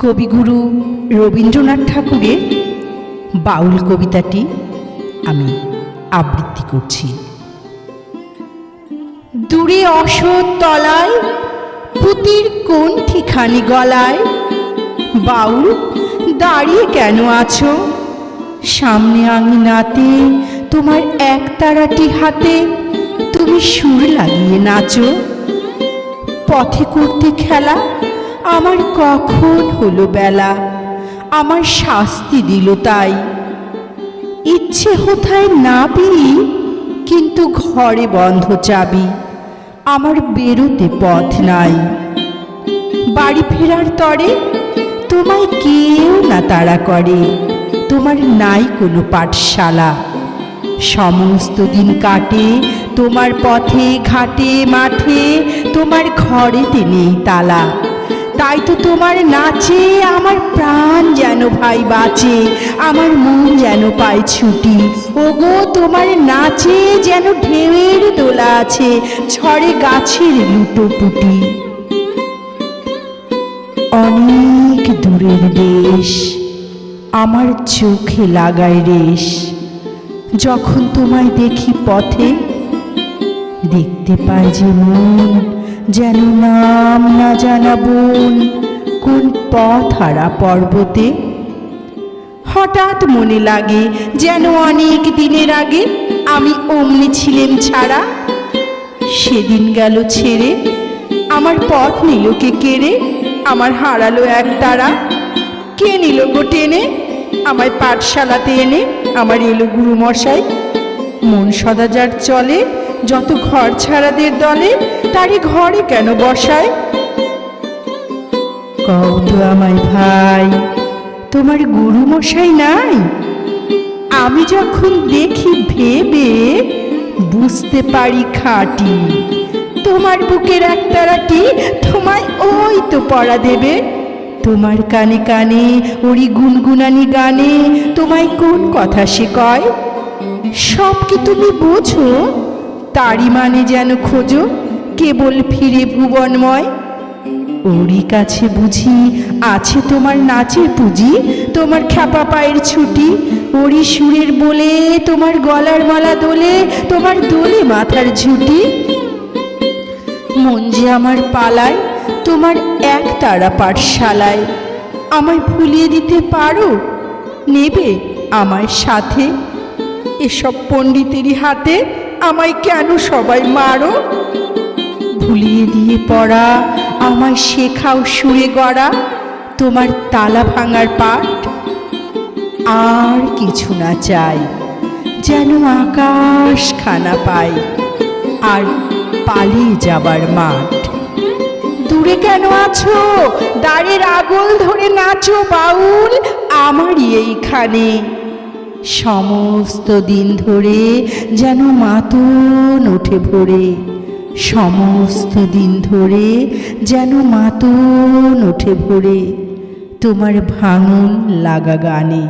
কবিগুরু রবীন্দ্রনাথ ঠাকুরের বাউল কবিতাটি আমি আবৃত্তি করছি। দূরে অশোক তলায় পুতির কোণঠিখানি গলায়, বাউল দাঁড়িয়ে কেন আছো? সামনে আঙিনাতে তোমার একতারাটি হাতে, তুমি সুর লাগিয়ে নাচো। পথে করতে খেলা আমার কখন হলো বেলা, আমার শাস্তি দিল তাই। ইচ্ছে হোথায় না পেরি, কিন্তু ঘরে বন্ধ চাবি, আমার বেরোতে পথ নাই। বাড়ি ফেরার তরে তোমায় কেউ না তাড়া করে, তোমার নাই কোনো পাঠশালা। সমস্ত দিন কাটে তোমার পথে ঘাটে মাঠে, তোমার ঘরেতে নেই তালা। তাই তো তোমার নাচে আমার প্রাণ যেন ভাই বাঁচে, আমার মন যেন পায় ছুটি। ওগো তোমার নাচে যেন ঢেউয়ের দোলা আছে, ঝড়ে গাছের লুটোপুটি। অনেক দূরের দেশ আমার চোখে লাগায় রেশ, যখন তোমায় দেখি পথে দেখতে পাই যে মন যেন নাম না জানা বন, কোন পথ হারা পর্বতে। হঠাৎ মনে লাগে যেন অনেক দিনের আগে আমি অমনি ছিলেম ছাড়া। সেদিন গেল ছেড়ে আমার পথ নিল কে কেড়ে, আমার হারালো এক তারা। কে নিল গো টেনে আমায় পাঠশালাতে এনে, আমার এলো গুরু মশাই। মন সদা যার চলে যত ঘর ছাড়াদের দলে, তারই ঘরে কেন বসায়? কও তো আমায় ভাই, তোমার গুরু মশাই নাই? আমি যখন দেখি ভেবে বুঝতে পারি খাঁটি, তোমার বুকের একতারাটি তোমায় ওই তো পড়া দেবে। তোমার কানে কানে ওরি গুনগুনানি গানে তোমায় কোন কথা সে কয়? সব কি তুমি বোঝো? তারই মানে যেন খোঁজো কেবল ফিরে ভুবনময়। ওরই কাছে বুঝি আছে তোমার নাচের পুঁজি, তোমার খ্যাপা পায়ের ছুটি। ওরই সুরের বলে তোমার গলার মালা দোলে, তোমার দোলে মাথার ঝুঁটি। মন যে আমার পালায় তোমার এক তারা পাঠশালায়, আমায় ভুলিয়ে দিতে পারো? নেবে আমার সাথে? এসব পণ্ডিতেরই হাতে আমায় কেন সবাই মারো? ভুলিয়ে দিয়ে পড়া আমায় শেখাও সুরে গড়া, তোমার তালা ভাঙার পাঠ। আর কিছু না চাই, যেন আকাশ খানা পাই আর পালিয়ে যাবার মাঠ। দূরে কেন আছো? দাঁড়ের আগল ধরে নাচো বাউল আমারই এইখানে। সমস্ত দিন ধরে যেন মাতন ওঠে ভোরে, সমস্ত দিন ধরে যেন মাতন ওঠে ভোরে, তোমার ভাঙন লাগা গানে।